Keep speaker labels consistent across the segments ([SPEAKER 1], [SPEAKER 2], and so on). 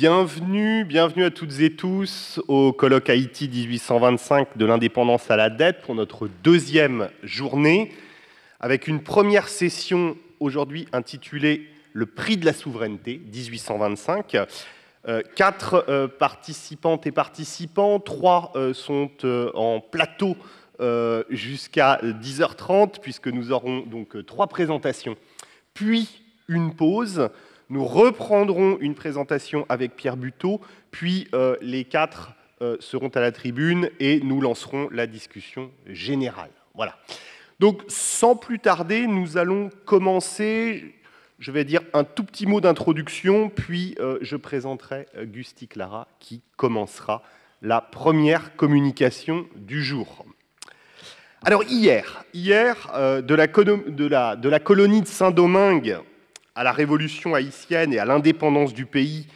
[SPEAKER 1] Bienvenue à toutes et tous au colloque Haïti 1825 de l'indépendance à la dette pour notre deuxième journée, avec une première session aujourd'hui intitulée « Le prix de la souveraineté 1825 ». 4 participantes et participants, 3 sont en plateau jusqu'à 10h30, puisque nous aurons donc 3 présentations, puis une pause. Nous reprendrons une présentation avec Pierre Buteau, puis les 4 seront à la tribune et nous lancerons la discussion générale. Voilà. Donc, sans plus tarder, nous allons commencer. Je vais dire un tout petit mot d'introduction, puis je présenterai Gusty Clara qui commencera la première communication du jour. Alors hier de la colonie de Saint-Domingue à la révolution haïtienne et à l'indépendance du pays,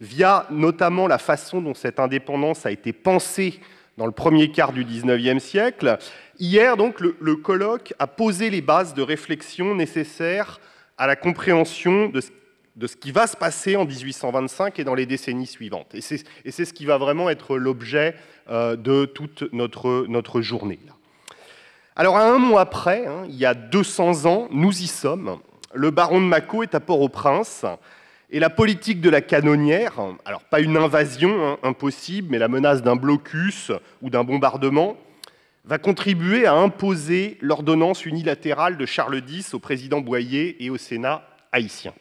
[SPEAKER 1] via notamment la façon dont cette indépendance a été pensée dans le premier quart du XIXe siècle, hier donc le colloque a posé les bases de réflexion nécessaires à la compréhension de ce qui va se passer en 1825 et dans les décennies suivantes. Et c'est ce qui va vraiment être l'objet de toute notre journée. Alors, à un mois près, il y a 200 ans, nous y sommes. Le baron de Mâcon est à Port-au-Prince et la politique de la canonnière, alors pas une invasion impossible, mais la menace d'un blocus ou d'un bombardement, va contribuer à imposer l'ordonnance unilatérale de Charles X au président Boyer et au Sénat haïtien.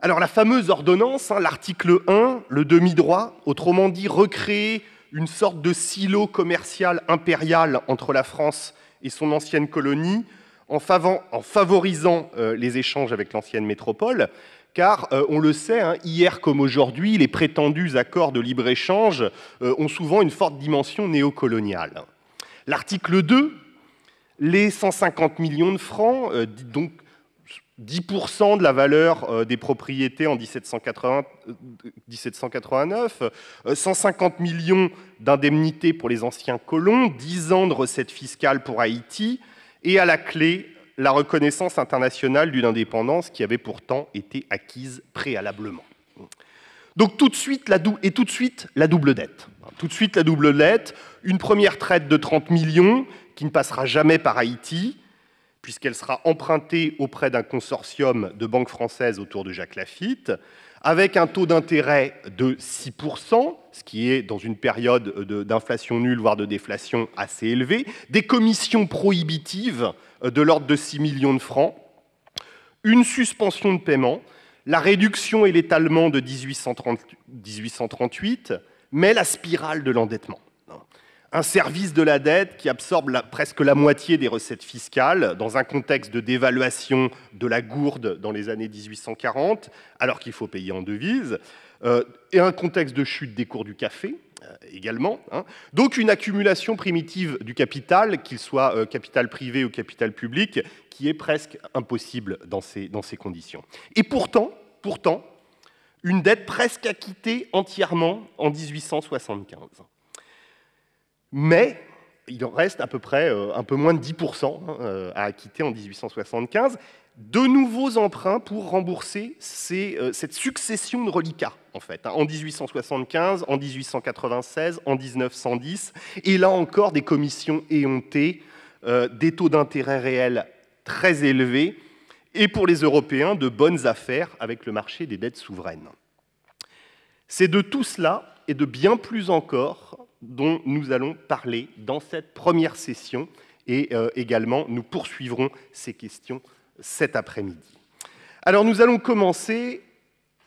[SPEAKER 1] Alors la fameuse ordonnance, l'article 1, le demi-droit, autrement dit recréer une sorte de silo commercial impérial entre la France et son ancienne colonie, en favorisant les échanges avec l'ancienne métropole, car, on le sait, hier comme aujourd'hui, les prétendus accords de libre-échange ont souvent une forte dimension néocoloniale. L'article 2, les 150 millions de francs, donc 10% de la valeur des propriétés en 1789, 150 millions d'indemnités pour les anciens colons, 10 ans de recettes fiscales pour Haïti, et à la clé, la reconnaissance internationale d'une indépendance qui avait pourtant été acquise préalablement. Donc tout de suite la double dette. Tout de suite la double dette, une première traite de 30 millions qui ne passera jamais par Haïti, puisqu'elle sera empruntée auprès d'un consortium de banques françaises autour de Jacques Lafitte, avec un taux d'intérêt de 6%, ce qui est, dans une période d'inflation nulle, voire de déflation, assez élevé, des commissions prohibitives de l'ordre de 6 millions de francs, une suspension de paiement, la réduction et l'étalement de 1838, mais la spirale de l'endettement. Un service de la dette qui absorbe presque la moitié des recettes fiscales dans un contexte de dévaluation de la gourde dans les années 1840, alors qu'il faut payer en devises, et un contexte de chute des cours du café également. Donc une accumulation primitive du capital, qu'il soit capital privé ou capital public, qui est presque impossible dans ces conditions. Et pourtant, une dette presque acquittée entièrement en 1875. Mais il en reste à peu près un peu moins de 10% à acquitter en 1875. De nouveaux emprunts pour rembourser cette succession de reliquats, en fait, en 1875, en 1896, en 1910. Et là encore, des commissions éhontées, des taux d'intérêt réels très élevés, et pour les Européens, de bonnes affaires avec le marché des dettes souveraines. C'est de tout cela, et de bien plus encore, dont nous allons parler dans cette première session, et également nous poursuivrons ces questions cet après-midi. Alors nous allons commencer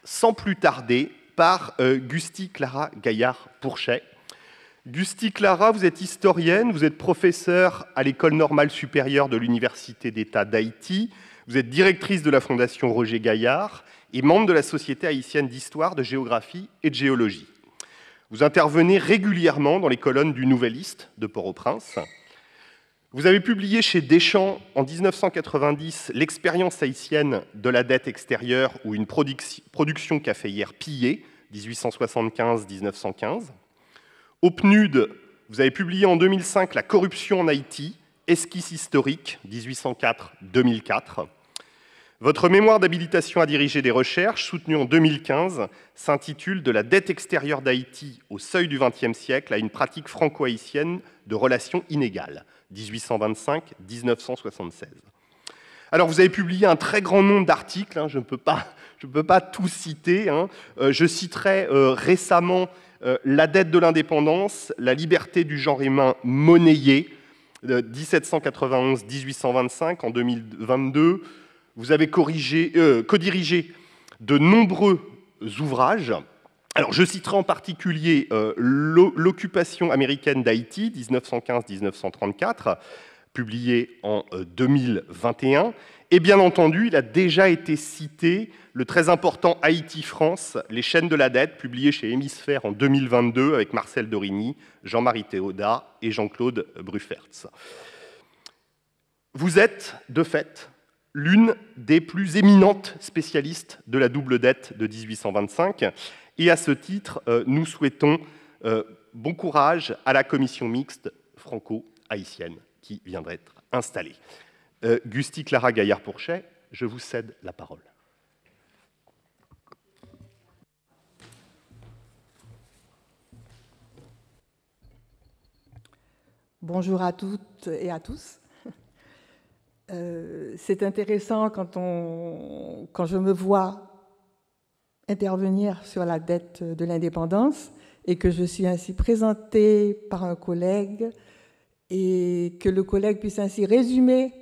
[SPEAKER 1] sans plus tarder par Gusty Clara Gaillard-Pourchet. Gusty Clara, vous êtes historienne, vous êtes professeure à l'École normale supérieure de l'Université d'État d'Haïti, vous êtes directrice de la Fondation Roger Gaillard et membre de la Société haïtienne d'histoire, de géographie et de géologie. Vous intervenez régulièrement dans les colonnes du Nouvelliste de Port-au-Prince. Vous avez publié chez Deschamps en 1990 « L'expérience haïtienne de la dette extérieure » ou une production caféière pillée, 1875-1915. Au PNUD, vous avez publié en 2005 « La corruption en Haïti, esquisse historique, 1804-2004 ». Votre mémoire d'habilitation à diriger des recherches, soutenue en 2015, s'intitule « De la dette extérieure d'Haïti au seuil du XXe siècle à une pratique franco-haïtienne de relations inégales, 1825-1976 ». Alors, vous avez publié un très grand nombre d'articles, je ne peux pas tout citer. Je citerai récemment La dette de l'indépendance, la liberté du genre humain monnayée, 1791-1825, en 2022. Vous avez co-dirigé de nombreux ouvrages. Alors, je citerai en particulier L'occupation américaine d'Haïti, 1915-1934, publié en 2021. Et bien entendu, il a déjà été cité le très important Haïti-France, les chaînes de la dette, publié chez Hémisphère en 2022 avec Marcel Dorigny, Jean-Marie Théodat et Jean-Claude Bruffertz. Vous êtes, de fait, l'une des plus éminentes spécialistes de la double dette de 1825. Et à ce titre, nous souhaitons bon courage à la commission mixte franco-haïtienne qui vient d'être installée. Gusty Clara Gaillard-Pourchet, je vous cède la parole.
[SPEAKER 2] Bonjour à toutes et à tous. C'est intéressant quand je me vois intervenir sur la dette de l'indépendance et que je suis ainsi présentée par un collègue et que le collègue puisse ainsi résumer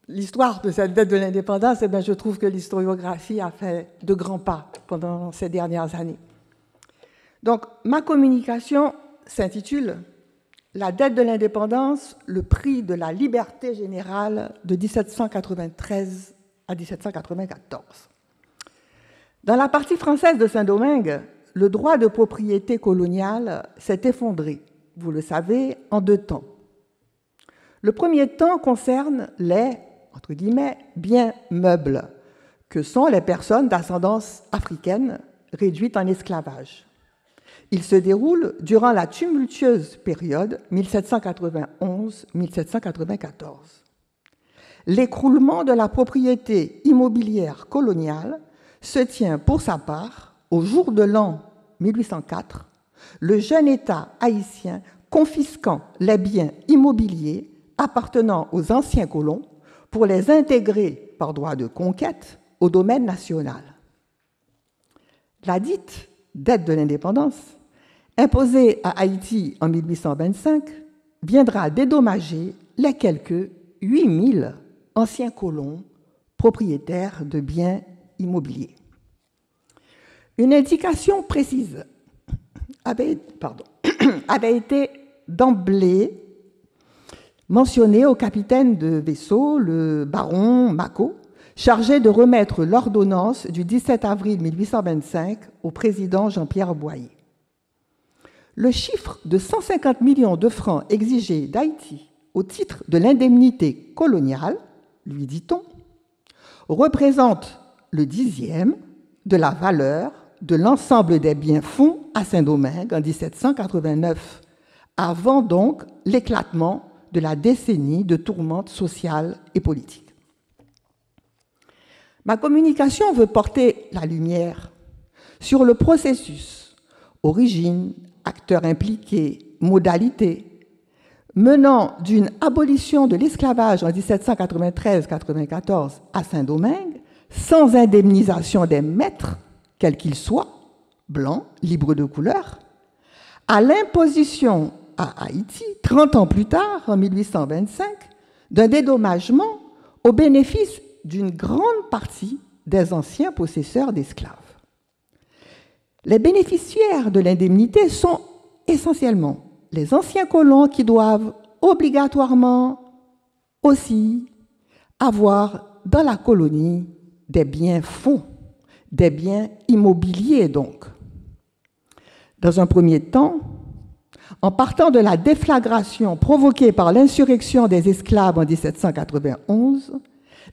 [SPEAKER 2] l'histoire de cette dette de l'indépendance. Eh bien, je trouve que l'historiographie a fait de grands pas pendant ces dernières années. Donc, ma communication s'intitule « La dette de l'indépendance, le prix de la liberté générale de 1793 à 1794 ». Dans la partie française de Saint-Domingue, le droit de propriété coloniale s'est effondré, vous le savez, en deux temps. Le premier temps concerne les, entre guillemets, biens meubles, que sont les personnes d'ascendance africaine réduites en esclavage. Il se déroule durant la tumultueuse période 1791-1794. L'écroulement de la propriété immobilière coloniale se tient pour sa part au jour de l'an 1804, le jeune État haïtien confisquant les biens immobiliers appartenant aux anciens colons pour les intégrer par droit de conquête au domaine national. La dite dette de l'indépendance, imposée à Haïti en 1825, viendra dédommager les quelques 8000 anciens colons propriétaires de biens immobiliers. Une indication précise avait été d'emblée mentionnée au capitaine de vaisseau, le baron Macot, chargé de remettre l'ordonnance du 17 avril 1825 au président Jean-Pierre Boyer. Le chiffre de 150 millions de francs exigés d'Haïti au titre de l'indemnité coloniale, lui dit-on, représente le 10e de la valeur de l'ensemble des biens fonds à Saint-Domingue en 1789, avant donc l'éclatement de la décennie de tourmente sociale et politique. Ma communication veut porter la lumière sur le processus, origine, acteurs impliqués, modalités, menant d'une abolition de l'esclavage en 1793-94 à Saint-Domingue, sans indemnisation des maîtres, quels qu'ils soient, blancs, libres de couleur, à l'imposition à Haïti, 30 ans plus tard, en 1825, d'un dédommagement au bénéfice d'une grande partie des anciens possesseurs d'esclaves. Les bénéficiaires de l'indemnité sont essentiellement les anciens colons qui doivent obligatoirement aussi avoir dans la colonie des biens fonds, des biens immobiliers donc. Dans un premier temps, en partant de la déflagration provoquée par l'insurrection des esclaves en 1791,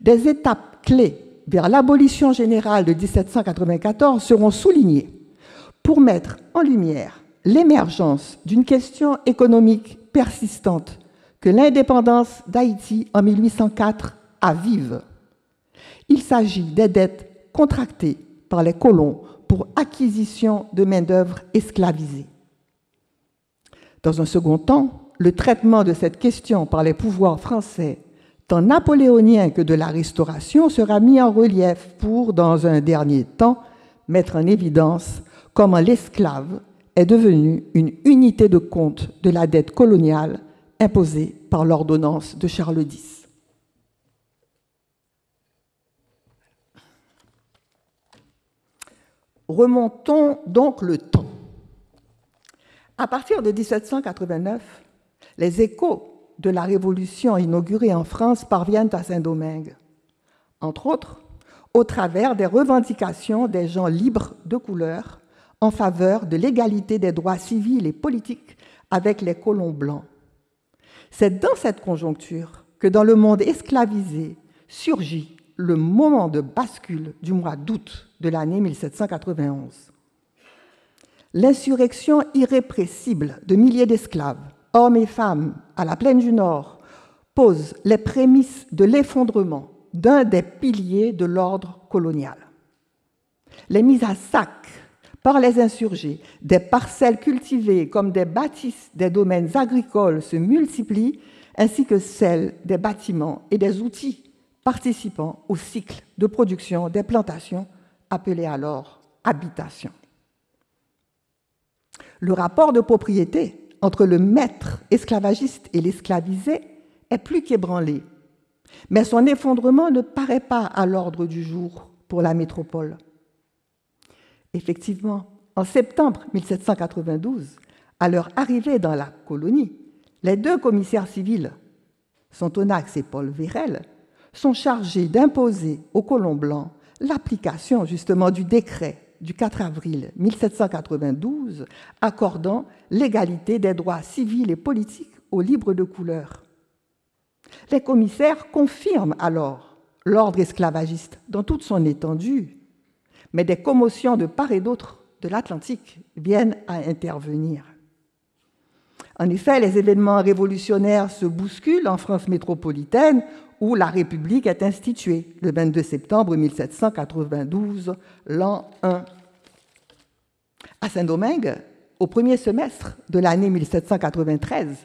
[SPEAKER 2] des étapes clés vers l'abolition générale de 1794 seront soulignées pour mettre en lumière l'émergence d'une question économique persistante que l'indépendance d'Haïti en 1804 avive, Il s'agit des dettes contractées par les colons pour acquisition de main-d'œuvre esclavisée. Dans un second temps, le traitement de cette question par les pouvoirs français, tant napoléoniens que de la Restauration, sera mis en relief pour, dans un dernier temps, mettre en évidence comment l'esclave est devenu une unité de compte de la dette coloniale imposée par l'ordonnance de Charles X. Remontons donc le temps. À partir de 1789, les échos de la Révolution inaugurée en France parviennent à Saint-Domingue, entre autres au travers des revendications des gens libres de couleur en faveur de l'égalité des droits civils et politiques avec les colons blancs. C'est dans cette conjoncture que dans le monde esclavisé surgit le moment de bascule du mois d'août de l'année 1791. L'insurrection irrépressible de milliers d'esclaves, hommes et femmes, à la plaine du Nord, pose les prémices de l'effondrement d'un des piliers de l'ordre colonial. Les mises à sac par les insurgés des parcelles cultivées comme des bâtisses des domaines agricoles se multiplient, ainsi que celles des bâtiments et des outils participant au cycle de production des plantations, appelées alors habitations. Le rapport de propriété entre le maître esclavagiste et l'esclavisé est plus qu'ébranlé, mais son effondrement ne paraît pas à l'ordre du jour pour la métropole. Effectivement, en septembre 1792, à leur arrivée dans la colonie, les deux commissaires civils, Sontonax et Paul Vérel, sont chargés d'imposer aux colons blancs l'application justement du décret du 4 avril 1792 accordant l'égalité des droits civils et politiques aux libres de couleur. Les commissaires confirment alors l'ordre esclavagiste dans toute son étendue, mais des commotions de part et d'autre de l'Atlantique viennent à intervenir. En effet, les événements révolutionnaires se bousculent en France métropolitaine, où la République est instituée le 22 septembre 1792, l'an 1. À Saint-Domingue, au premier semestre de l'année 1793,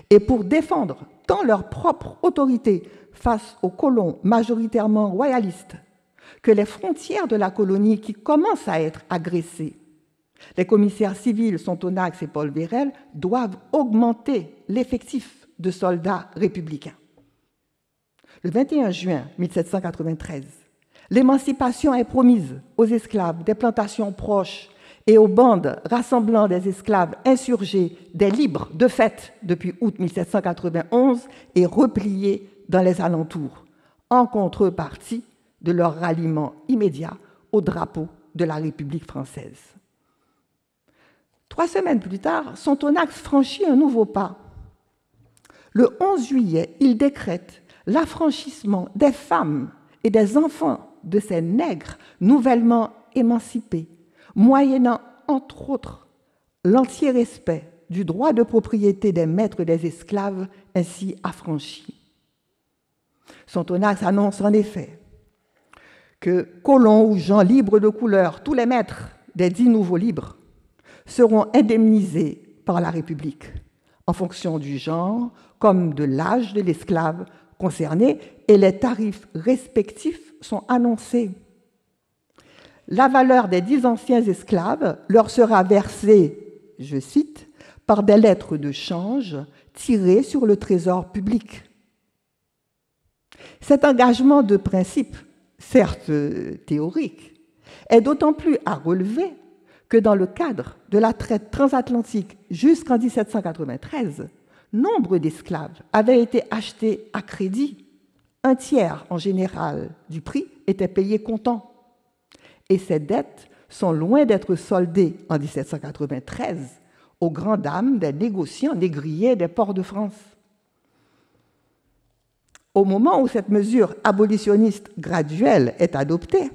[SPEAKER 2] et pour défendre tant leur propre autorité face aux colons majoritairement royalistes que les frontières de la colonie qui commencent à être agressées, les commissaires civils Sontonax et Paul Vérel doivent augmenter l'effectif de soldats républicains. Le 21 juin 1793, l'émancipation est promise aux esclaves des plantations proches et aux bandes rassemblant des esclaves insurgés, des libres de fait depuis août 1791 et repliés dans les alentours, en contrepartie de leur ralliement immédiat au drapeau de la République française. 3 semaines plus tard, Sontonax franchit un nouveau pas. Le 11 juillet, il décrète l'affranchissement des femmes et des enfants de ces nègres nouvellement émancipés, moyennant, entre autres, l'entier respect du droit de propriété des maîtres des esclaves ainsi affranchis. Sontonax annonce en effet que colons ou gens libres de couleur, tous les maîtres des 10 nouveaux libres, seront indemnisés par la République en fonction du genre comme de l'âge de l'esclave concerné, et les tarifs respectifs sont annoncés. La valeur des 10 anciens esclaves leur sera versée, je cite, par des lettres de change tirées sur le trésor public. Cet engagement de principe, certes théorique, est d'autant plus à relever que dans le cadre de la traite transatlantique jusqu'en 1793, nombre d'esclaves avaient été achetés à crédit. Un tiers, en général, du prix était payé comptant. Et ces dettes sont loin d'être soldées en 1793 aux grandes dames des négociants négriers des ports de France. Au moment où cette mesure abolitionniste graduelle est adoptée,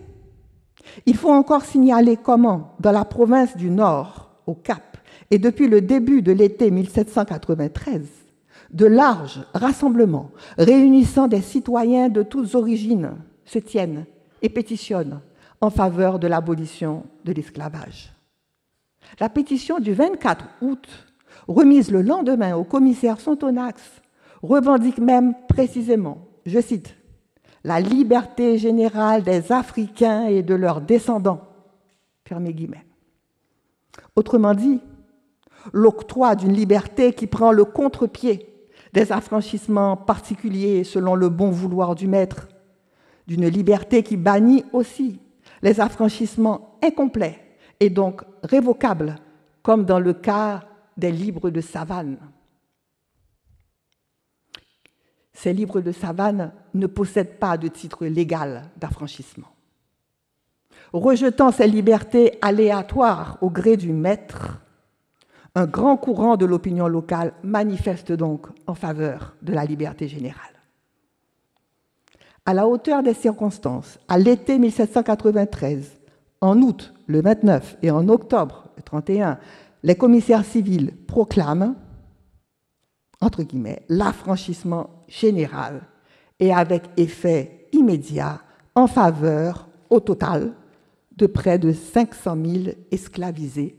[SPEAKER 2] il faut encore signaler comment, dans la province du Nord, au Cap, et depuis le début de l'été 1793, de larges rassemblements réunissant des citoyens de toutes origines, se tiennent et pétitionnent en faveur de l'abolition de l'esclavage. La pétition du 24 août, remise le lendemain au commissaire Sontonax, revendique même précisément, je cite, « la liberté générale des Africains et de leurs descendants », fermez guillemets. Autrement dit, l'octroi d'une liberté qui prend le contre-pied des affranchissements particuliers selon le bon vouloir du maître, d'une liberté qui bannit aussi les affranchissements incomplets et donc révocables, comme dans le cas des libres de savane. Ces livres de savane ne possèdent pas de titre légal d'affranchissement. Rejetant ces libertés aléatoires au gré du maître, un grand courant de l'opinion locale manifeste donc en faveur de la liberté générale. À la hauteur des circonstances, à l'été 1793, en août le 29 et en octobre le 31, les commissaires civils proclament, entre guillemets, l'affranchissement général et avec effet immédiat en faveur, au total, de près de 500 000 esclavisés,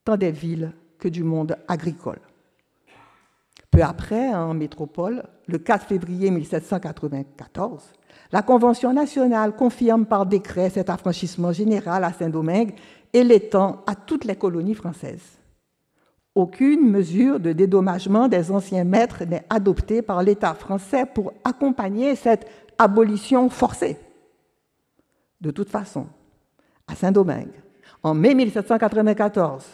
[SPEAKER 2] tant des villes que du monde agricole. Peu après, en métropole, le 4 février 1794, la Convention nationale confirme par décret cet affranchissement général à Saint-Domingue et l'étend à toutes les colonies françaises. Aucune mesure de dédommagement des anciens maîtres n'est adoptée par l'État français pour accompagner cette abolition forcée. De toute façon, à Saint-Domingue, en mai 1794,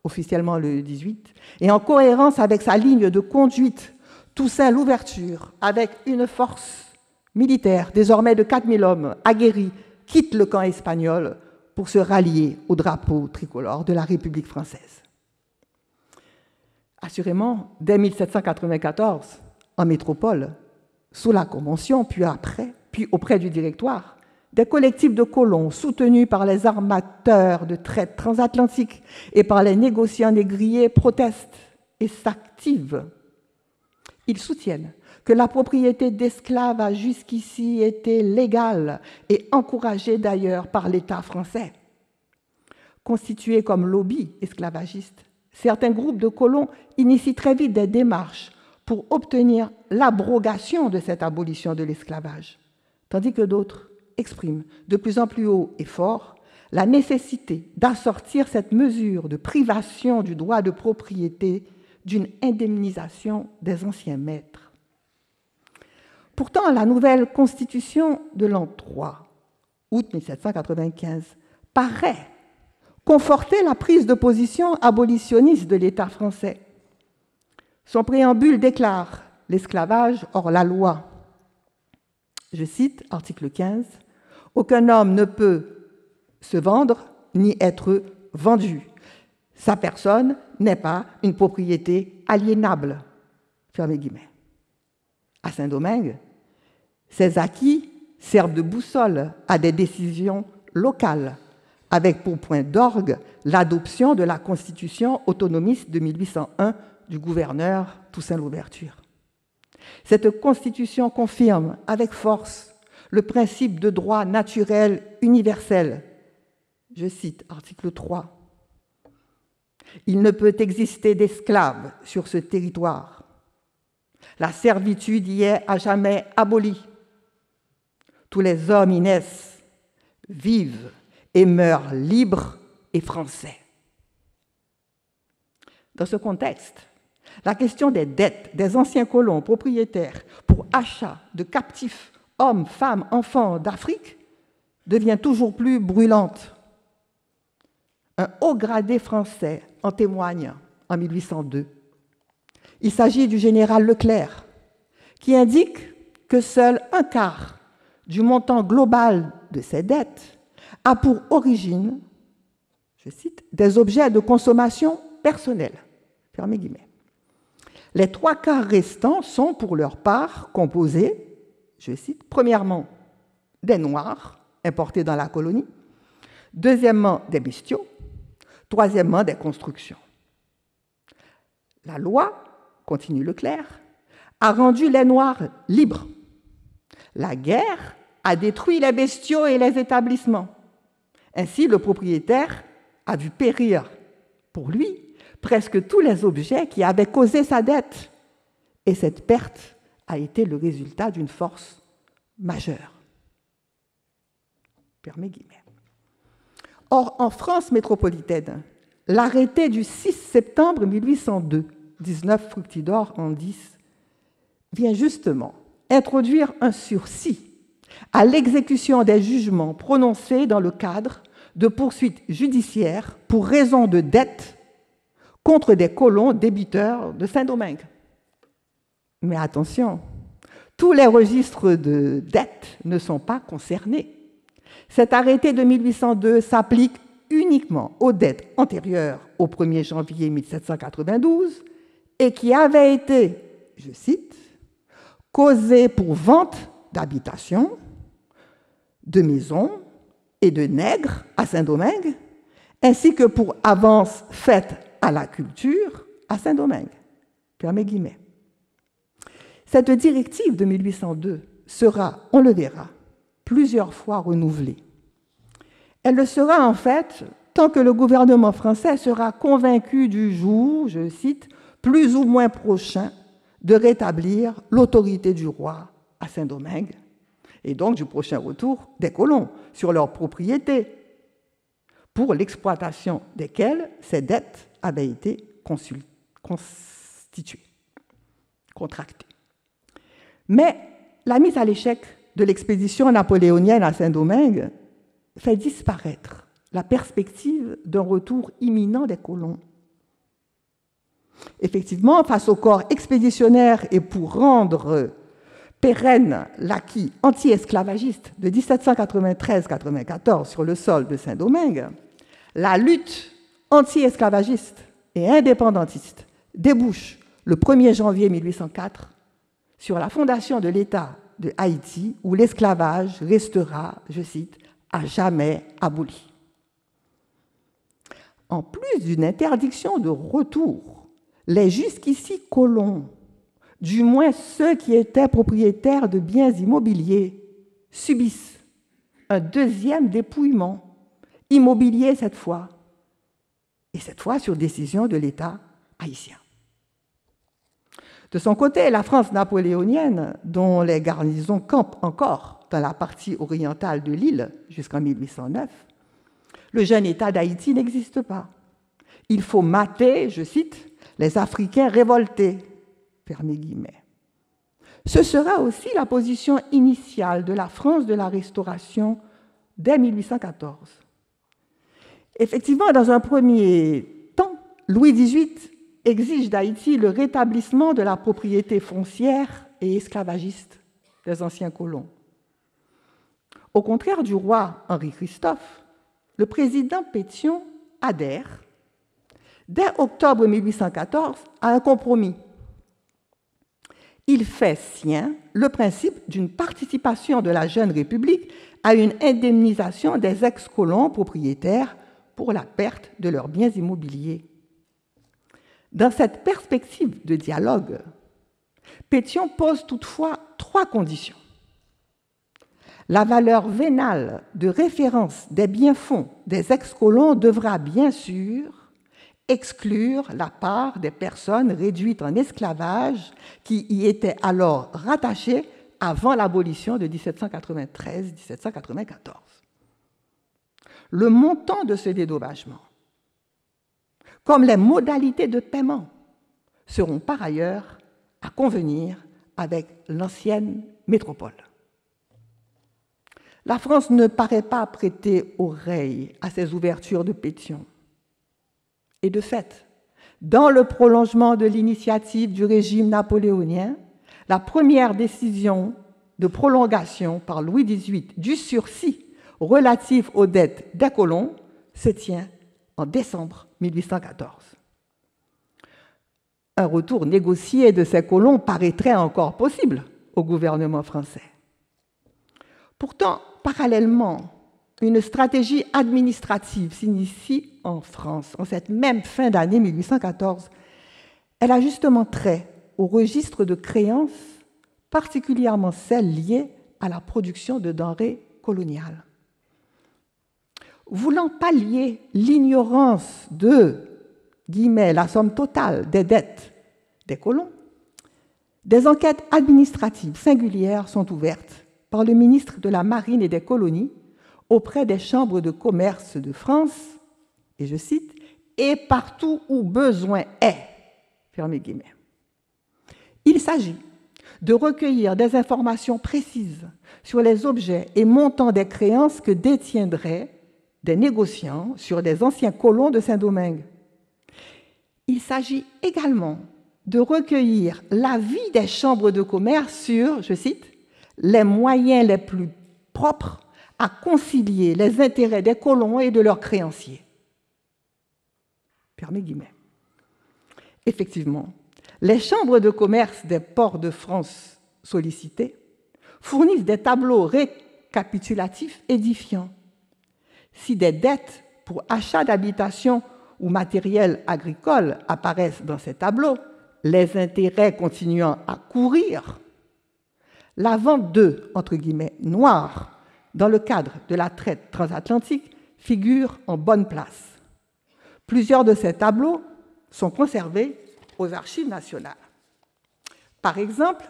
[SPEAKER 2] officiellement le 18, et en cohérence avec sa ligne de conduite, Toussaint Louverture, avec une force militaire désormais de 4000 hommes aguerris, quitte le camp espagnol pour se rallier au drapeau tricolore de la République française. Assurément, dès 1794, en métropole, sous la Convention, puis auprès du Directoire, des collectifs de colons soutenus par les armateurs de traite transatlantique et par les négociants négriers protestent et s'activent. Ils soutiennent que la propriété d'esclaves a jusqu'ici été légale et encouragée d'ailleurs par l'État français. Constitués comme lobby esclavagiste, certains groupes de colons initient très vite des démarches pour obtenir l'abrogation de cette abolition de l'esclavage, tandis que d'autres expriment de plus en plus haut et fort la nécessité d'assortir cette mesure de privation du droit de propriété d'une indemnisation des anciens maîtres. Pourtant, la nouvelle constitution de l'an 3, août 1795, paraît conforter la prise de position abolitionniste de l'État français. Son préambule déclare l'esclavage hors la loi. Je cite, article 15, « Aucun homme ne peut se vendre ni être vendu. Sa personne n'est pas une propriété aliénable. » Fermez guillemets. À Saint-Domingue, ces acquis servent de boussole à des décisions locales, avec pour point d'orgue l'adoption de la Constitution autonomiste de 1801 du gouverneur Toussaint Louverture. Cette Constitution confirme avec force le principe de droit naturel universel. Je cite article 3. « Il ne peut exister d'esclaves sur ce territoire. La servitude y est à jamais abolie. Tous les hommes y naissent, vivent et meurent libres et français. » Dans ce contexte, la question des dettes des anciens colons propriétaires pour achat de captifs, hommes, femmes, enfants d'Afrique devient toujours plus brûlante. Un haut gradé français en témoigne en 1802. Il s'agit du général Leclerc, qui indique que seul un quart du montant global de ces dettes a pour origine, je cite, des objets de consommation personnelle. Fermez guillemets. Les 3/4 restants sont pour leur part composés, je cite, premièrement, des Noirs importés dans la colonie, deuxièmement, des bestiaux, troisièmement, des constructions. La loi, continue Leclerc, a rendu les Noirs libres. La guerre a détruit les bestiaux et les établissements. Ainsi, le propriétaire a vu périr, pour lui, presque tous les objets qui avaient causé sa dette. Et cette perte a été le résultat d'une force majeure. Fermez guillemets. Or, en France métropolitaine, l'arrêté du 6 septembre 1802, 19 Fructidor en 10, vient justement introduire un sursis à l'exécution des jugements prononcés dans le cadre de poursuites judiciaires pour raison de dette contre des colons débiteurs de Saint-Domingue. Mais attention, tous les registres de dette ne sont pas concernés. Cet arrêté de 1802 s'applique uniquement aux dettes antérieures au 1er janvier 1792 et qui avaient été, je cite, causées pour vente d'habitations, de maisons et de nègres à Saint-Domingue, ainsi que pour avances faites à la culture à Saint-Domingue. Fermez guillemets. Cette directive de 1802 sera, on le verra, plusieurs fois renouvelée. Elle le sera en fait tant que le gouvernement français sera convaincu du jour, je cite, plus ou moins prochain de rétablir l'autorité du roi à Saint-Domingue et donc du prochain retour des colons sur leurs propriétés pour l'exploitation desquelles ces dettes avaient été constituées, contractées. Mais la mise à l'échec de l'expédition napoléonienne à Saint-Domingue fait disparaître la perspective d'un retour imminent des colons. Effectivement, face au corps expéditionnaire et pour rendre pérenne l'acquis anti-esclavagiste de 1793-94 sur le sol de Saint-Domingue, la lutte anti-esclavagiste et indépendantiste débouche le 1er janvier 1804 sur la fondation de l'État de Haïti où l'esclavage restera, je cite, à jamais aboli. En plus d'une interdiction de retour, les jusqu'ici colons, du moins ceux qui étaient propriétaires de biens immobiliers, subissent un deuxième dépouillement, immobilier cette fois, et cette fois sur décision de l'État haïtien. De son côté, la France napoléonienne, dont les garnisons campent encore dans la partie orientale de l'île jusqu'en 1809, le jeune État d'Haïti n'existe pas. Il faut mater, je cite, les Africains révoltés, fermez guillemets. Ce sera aussi la position initiale de la France de la Restauration dès 1814. Effectivement, dans un premier temps, Louis XVIII exige d'Haïti le rétablissement de la propriété foncière et esclavagiste des anciens colons. Au contraire du roi Henri-Christophe, le président Pétion adhère, dès octobre 1814, à un compromis. Il fait sien le principe d'une participation de la jeune République à une indemnisation des ex-colons propriétaires pour la perte de leurs biens immobiliers. Dans cette perspective de dialogue, Pétion pose toutefois 3 conditions. La valeur vénale de référence des biens-fonds des ex-colons devra bien sûr exclure la part des personnes réduites en esclavage qui y étaient alors rattachées avant l'abolition de 1793-1794. Le montant de ce dédommagement, comme les modalités de paiement, seront par ailleurs à convenir avec l'ancienne métropole. La France ne paraît pas prêter oreille à ces ouvertures de Pétion. Et de fait, dans le prolongement de l'initiative du régime napoléonien, la première décision de prolongation par Louis XVIII du sursis relatif aux dettes des colons se tient en décembre 1814. Un retour négocié de ces colons paraîtrait encore possible au gouvernement français. Pourtant, parallèlement, une stratégie administrative s'initie en France en cette même fin d'année 1814. Elle a justement trait au registre de créances, particulièrement celles liées à la production de denrées coloniales. Voulant pallier l'ignorance de, guillemets, la somme totale des dettes des colons, des enquêtes administratives singulières sont ouvertes par le ministre de la Marine et des Colonies auprès des chambres de commerce de France, et je cite, « et partout où besoin est », fermez guillemets. Il s'agit de recueillir des informations précises sur les objets et montants des créances que détiendraient des négociants sur des anciens colons de Saint-Domingue. Il s'agit également de recueillir l'avis des chambres de commerce sur, je cite, « les moyens les plus propres à concilier les intérêts des colons et de leurs créanciers ». Fermez guillemets. Effectivement, les chambres de commerce des ports de France sollicités fournissent des tableaux récapitulatifs édifiants. Si des dettes pour achat d'habitation ou matériel agricole apparaissent dans ces tableaux, les intérêts continuant à courir, la vente d'œufs, entre guillemets, noirs, dans le cadre de la traite transatlantique, figure en bonne place. Plusieurs de ces tableaux sont conservés aux archives nationales. Par exemple,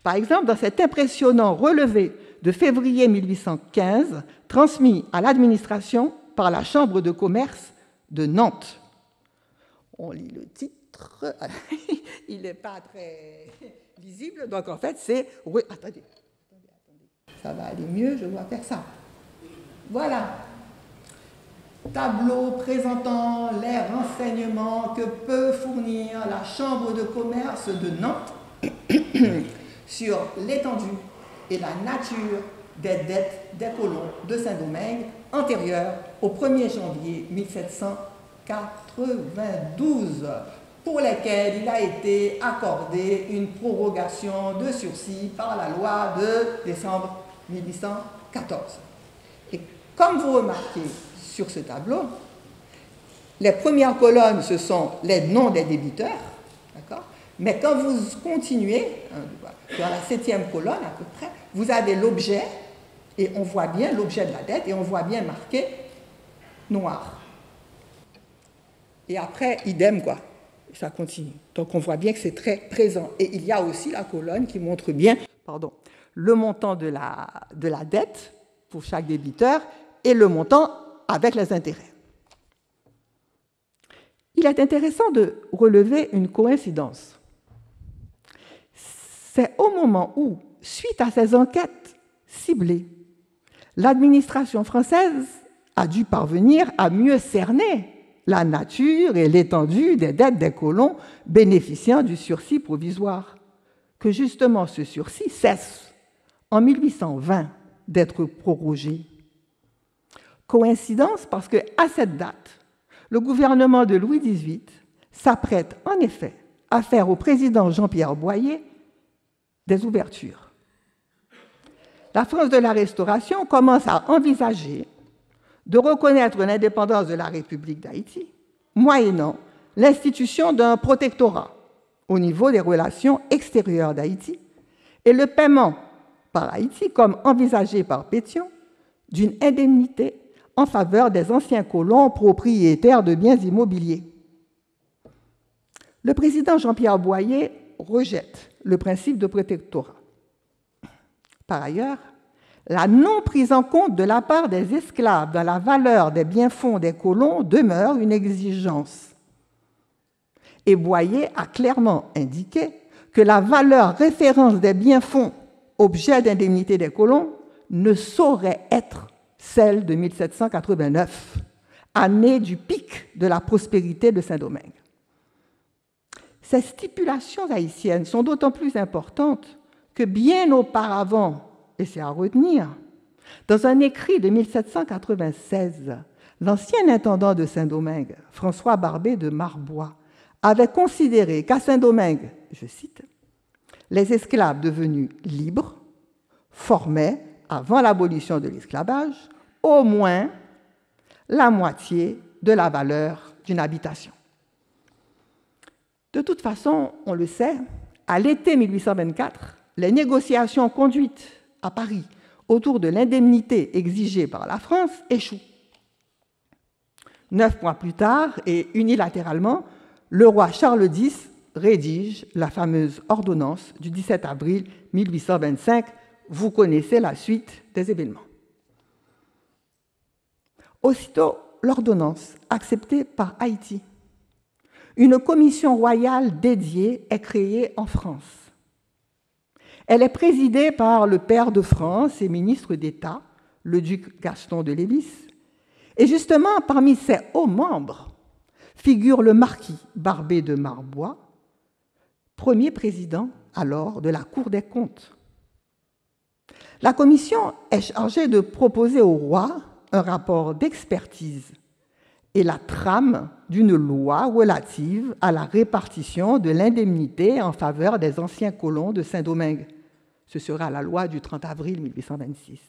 [SPEAKER 2] dans cet impressionnant relevé de février 1815, transmis à l'administration par la Chambre de commerce de Nantes. On lit le titre, il n'est pas très lisible, donc en fait c'est... Oui, attendez, ça va aller mieux, je dois faire ça. Voilà. Tableau présentant les renseignements que peut fournir la Chambre de commerce de Nantes sur l'étendue et la nature des dettes des colons de Saint-Domingue antérieures au 1er janvier 1792, pour lesquelles il a été accordé une prorogation de sursis par la loi de décembre 1814. Et comme vous remarquez sur ce tableau, les premières colonnes, ce sont les noms des débiteurs, d'accord ? Mais quand vous continuez, dans la 7e colonne à peu près, vous avez l'objet, et on voit bien l'objet de la dette, et on voit bien marqué noir. Et après, idem, quoi. Ça continue. Donc on voit bien que c'est très présent. Et il y a aussi la colonne qui montre bien, le montant de la dette pour chaque débiteur et le montant avec les intérêts. Il est intéressant de relever une coïncidence. C'est au moment où, suite à ces enquêtes ciblées, l'administration française a dû parvenir à mieux cerner la nature et l'étendue des dettes des colons bénéficiant du sursis provisoire, que justement ce sursis cesse en 1820 d'être prorogé. Coïncidence parce qu'à cette date, le gouvernement de Louis XVIII s'apprête en effet à faire au président Jean-Pierre Boyer des ouvertures. La France de la Restauration commence à envisager de reconnaître l'indépendance de la République d'Haïti, moyennant l'institution d'un protectorat au niveau des relations extérieures d'Haïti et le paiement par Haïti, comme envisagé par Pétion, d'une indemnité en faveur des anciens colons propriétaires de biens immobiliers. Le président Jean-Pierre Boyer rejette le principe de protectorat. Par ailleurs, la non prise en compte de la part des esclaves dans la valeur des biens-fonds des colons demeure une exigence. Et Boyer a clairement indiqué que la valeur référence des biens-fonds, objet d'indemnité des colons, ne saurait être celle de 1789, année du pic de la prospérité de Saint-Domingue. Ces stipulations haïtiennes sont d'autant plus importantes que bien auparavant, et c'est à retenir, dans un écrit de 1796, l'ancien intendant de Saint-Domingue, François Barbé de Marbois, avait considéré qu'à Saint-Domingue, je cite, « les esclaves devenus libres formaient, avant l'abolition de l'esclavage, au moins la moitié de la valeur d'une habitation. » De toute façon, on le sait, à l'été 1824, les négociations conduites à Paris autour de l'indemnité exigée par la France échouent. 9 mois plus tard, et unilatéralement, le roi Charles X rédige la fameuse ordonnance du 17 avril 1825. Vous connaissez la suite des événements. Aussitôt, l'ordonnance acceptée par Haïti. Une commission royale dédiée est créée en France. Elle est présidée par le père de France et ministre d'État, le duc Gaston de Lévis. Et justement, parmi ses hauts membres, figure le marquis Barbé de Marbois, premier président alors de la Cour des comptes. La commission est chargée de proposer au roi un rapport d'expertise et la trame d'une loi relative à la répartition de l'indemnité en faveur des anciens colons de Saint-Domingue. Ce sera la loi du 30 avril 1826.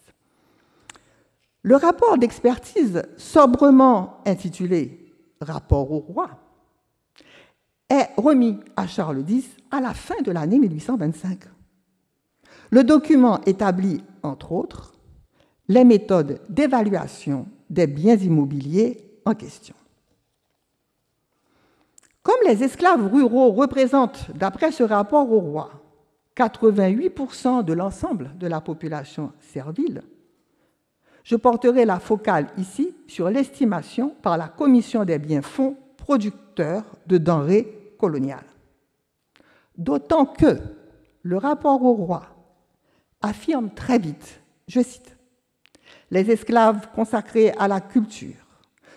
[SPEAKER 2] Le rapport d'expertise, sobrement intitulé « Rapport au roi », est remis à Charles X à la fin de l'année 1825. Le document établit, entre autres, les méthodes d'évaluation des biens immobiliers en question. Comme les esclaves ruraux représentent, d'après ce rapport au roi, 88% de l'ensemble de la population servile, je porterai la focale ici sur l'estimation par la Commission des biens-fonds producteurs de denrées coloniales. D'autant que le rapport au roi affirme très vite, je cite, « Les esclaves consacrés à la culture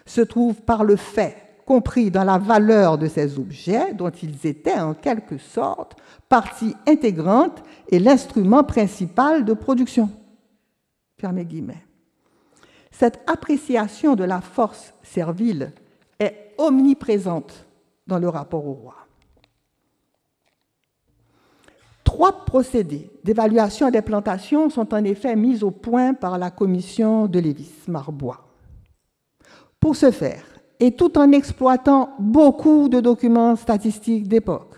[SPEAKER 2] se trouvent par le fait compris dans la valeur de ces objets dont ils étaient en quelque sorte partie intégrante et l'instrument principal de production. » Fermez guillemets. Cette appréciation de la force servile est omniprésente dans le rapport au roi. 3 procédés d'évaluation des plantations sont en effet mis au point par la commission de Lévis-Marbois. Pour ce faire, et tout en exploitant beaucoup de documents statistiques d'époque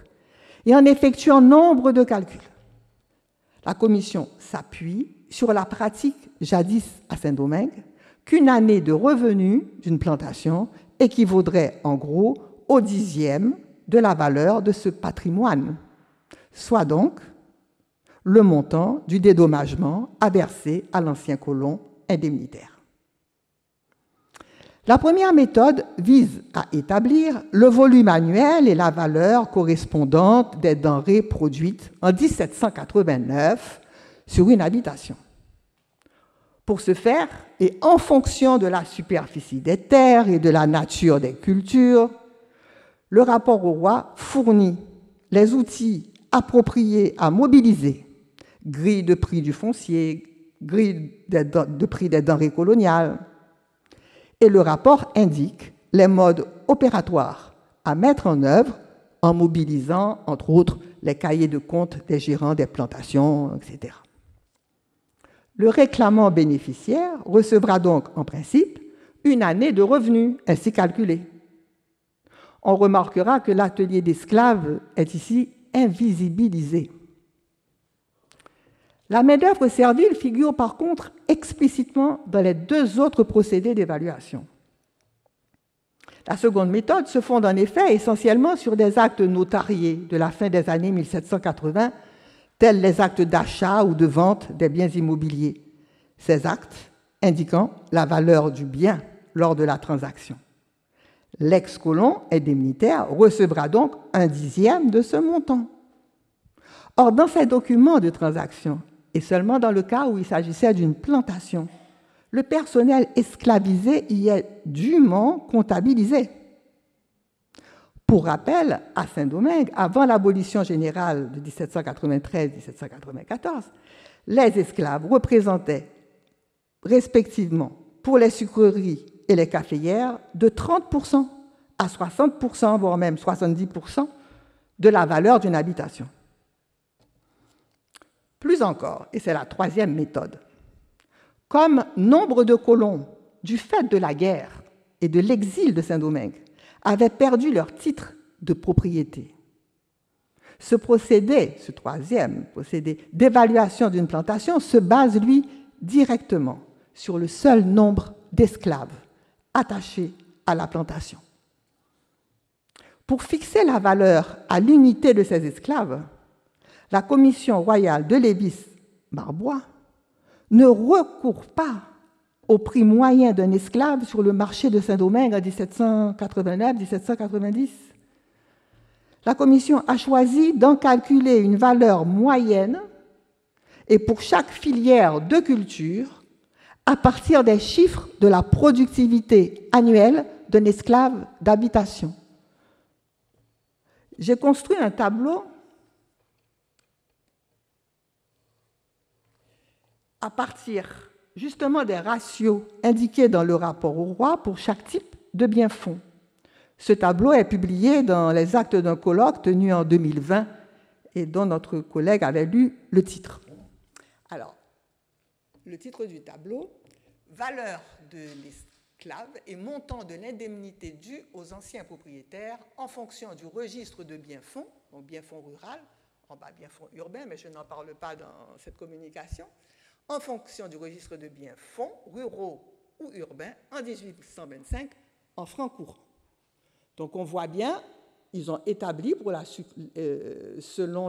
[SPEAKER 2] et en effectuant nombre de calculs, la commission s'appuie sur la pratique jadis à Saint-Domingue qu'une année de revenus d'une plantation équivaudrait en gros au 10e de la valeur de ce patrimoine, soit donc le montant du dédommagement à verser à l'ancien colon indemnitaire. La première méthode vise à établir le volume annuel et la valeur correspondante des denrées produites en 1789 sur une habitation. Pour ce faire, et en fonction de la superficie des terres et de la nature des cultures, le rapport au roi fournit les outils appropriés à mobiliser: grille de prix du foncier, grille de prix des denrées coloniales. Et le rapport indique les modes opératoires à mettre en œuvre en mobilisant, entre autres, les cahiers de compte des gérants des plantations, etc. Le réclamant bénéficiaire recevra donc, en principe, une année de revenus ainsi calculée. On remarquera que l'atelier d'esclaves est ici invisibilisé. La main-d'œuvre servile figure par contre explicitement dans les 2 autres procédés d'évaluation. La seconde méthode se fonde en effet essentiellement sur des actes notariés de la fin des années 1780, tels les actes d'achat ou de vente des biens immobiliers. Ces actes indiquant la valeur du bien lors de la transaction. L'ex-colon indemnitaire recevra donc un 10e de ce montant. Or, dans ces documents de transaction, et seulement dans le cas où il s'agissait d'une plantation, le personnel esclavisé y est dûment comptabilisé. Pour rappel, à Saint-Domingue, avant l'abolition générale de 1793-1794, les esclaves représentaient respectivement pour les sucreries et les caféières de 30% à 60%, voire même 70% de la valeur d'une habitation. Plus encore, et c'est la 3e méthode, comme nombre de colons, du fait de la guerre et de l'exil de Saint-Domingue, avaient perdu leur titre de propriété Ce procédé, ce troisième procédé d'évaluation d'une plantation se base, lui, directement sur le seul nombre d'esclaves attachés à la plantation. Pour fixer la valeur à l'unité de ces esclaves, la commission royale de Lévis-Marbois ne recourt pas au prix moyen d'un esclave sur le marché de Saint-Domingue en 1789-1790. La commission a choisi d'en calculer une valeur moyenne et pour chaque filière de culture à partir des chiffres de la productivité annuelle d'un esclave d'habitation. J'ai construit un tableau à partir justement des ratios indiqués dans le rapport au roi pour chaque type de bien-fonds. Ce tableau est publié dans les actes d'un colloque tenu en 2020 et dont notre collègue avait lu le titre. Alors, le titre du tableau, valeur de l'esclave et montant de l'indemnité due aux anciens propriétaires en fonction du registre de bien-fonds, donc bien-fonds rural, en bas bien-fonds urbain, mais je n'en parle pas dans cette communication, en fonction du registre de biens-fonds, ruraux ou urbains, en 1825, en francs courants. Donc on voit bien, ils ont établi, selon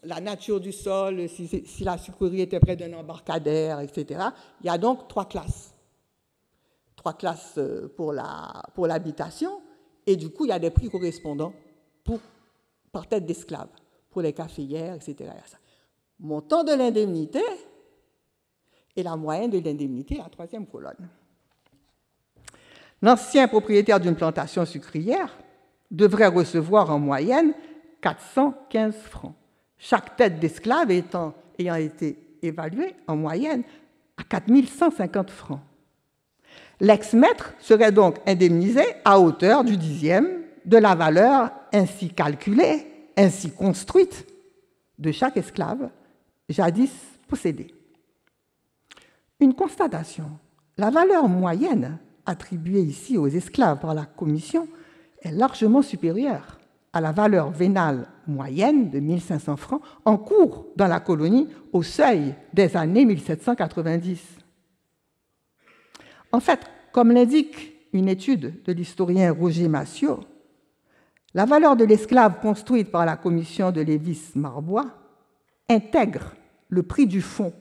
[SPEAKER 2] la nature du sol, si la sucrerie était près d'un embarcadère, etc. Il y a donc trois classes. Trois classes pour l'habitation, et du coup, il y a des prix correspondants par tête d'esclave, pour les caféières, etc. Montant de l'indemnité et la moyenne de l'indemnité, la troisième colonne. L'ancien propriétaire d'une plantation sucrière devrait recevoir en moyenne 415 francs, chaque tête d'esclave ayant été évaluée en moyenne à 4150 francs. L'ex-maître serait donc indemnisé à hauteur du dixième de la valeur ainsi calculée, ainsi construite de chaque esclave jadis possédé. Une constatation, la valeur moyenne attribuée ici aux esclaves par la Commission est largement supérieure à la valeur vénale moyenne de 1500 francs en cours dans la colonie au seuil des années 1790. En fait, comme l'indique une étude de l'historien Roger Massiot, la valeur de l'esclave construite par la Commission de Lévis-Marbois intègre le prix du fonds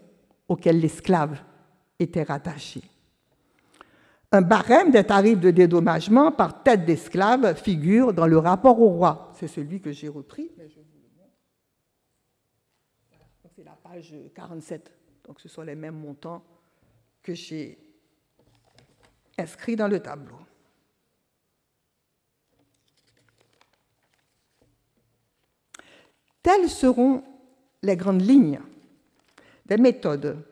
[SPEAKER 2] auquel l'esclave était rattaché. Un barème des tarifs de dédommagement par tête d'esclave figure dans le rapport au roi. C'est celui que j'ai repris, mais je vous le montre. C'est la page 47. Donc ce sont les mêmes montants que j'ai inscrits dans le tableau. Telles seront les grandes lignes des méthodes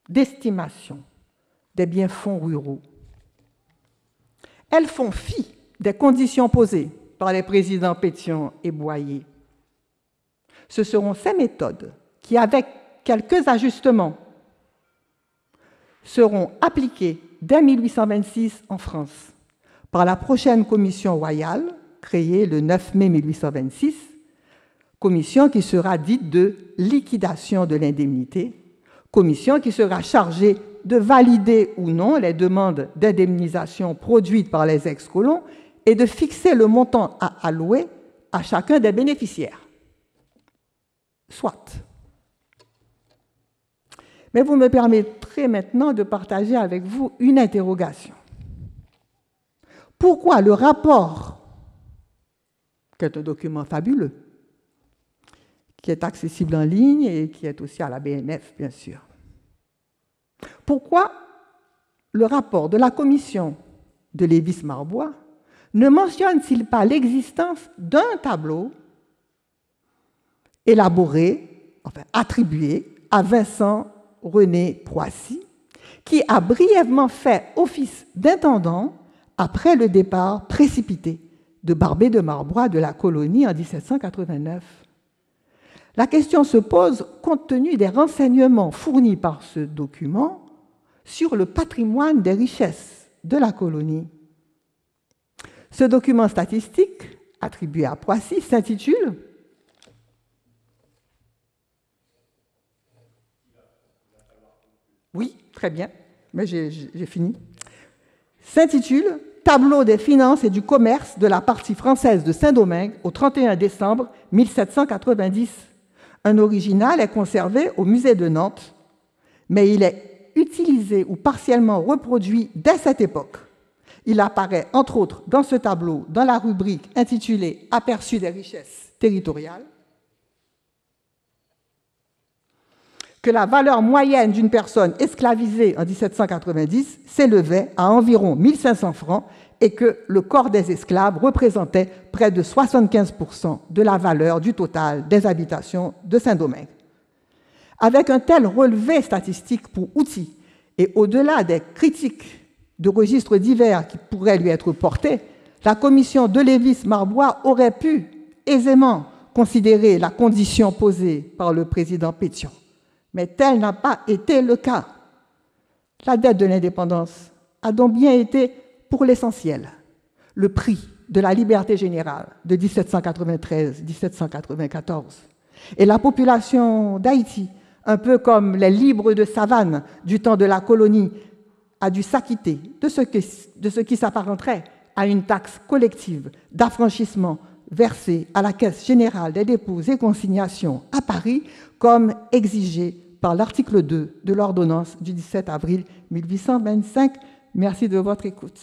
[SPEAKER 2] d'estimation des biens-fonds ruraux. Elles font fi des conditions posées par les présidents Pétion et Boyer. Ce seront ces méthodes qui, avec quelques ajustements, seront appliquées dès 1826 en France par la prochaine commission royale, créée le 9 mai 1826, commission qui sera dite de liquidation de l'indemnité, commission qui sera chargée de valider ou non les demandes d'indemnisation produites par les ex-colons et de fixer le montant à allouer à chacun des bénéficiaires. Soit. Mais vous me permettrez maintenant de partager avec vous une interrogation. Pourquoi le rapport, qui est un document fabuleux, qui est accessible en ligne et qui est aussi à la BNF, bien sûr. Pourquoi le rapport de la commission de Lévis-Marbois ne mentionne-t-il pas l'existence d'un tableau élaboré, enfin attribué à Vincent René Poissy, qui a brièvement fait office d'intendant après le départ précipité de Barbé de Marbois de la colonie en 1789. La question se pose compte tenu des renseignements fournis par ce document sur le patrimoine des richesses de la colonie. Ce document statistique attribué à Poissy s'intitule Oui, très bien, mais j'ai fini. S'intitule Tableau des finances et du commerce de la partie française de Saint-Domingue au 31 décembre 1790. Un original est conservé au musée de Nantes, mais il est utilisé ou partiellement reproduit dès cette époque. Il apparaît, entre autres, dans ce tableau, dans la rubrique intitulée « Aperçu des richesses territoriales », que la valeur moyenne d'une personne esclavisée en 1790 s'élevait à environ 1500 francs et que le corps des esclaves représentait près de 75% de la valeur du total des habitations de Saint-Domingue. Avec un tel relevé statistique pour outil et au-delà des critiques de registres divers qui pourraient lui être portés, la commission de Lévis-Marbois aurait pu aisément considérer la condition posée par le président Pétion. Mais tel n'a pas été le cas. La dette de l'indépendance a donc bien été, pour l'essentiel, le prix de la liberté générale de 1793-1794. Et la population d'Haïti, un peu comme les libres de savane du temps de la colonie, a dû s'acquitter de ce qui s'apparenterait à une taxe collective d'affranchissement versée à la Caisse générale des dépôts et consignations à Paris, comme exigé par l'article 2 de l'ordonnance du 17 avril 1825. Merci de votre écoute.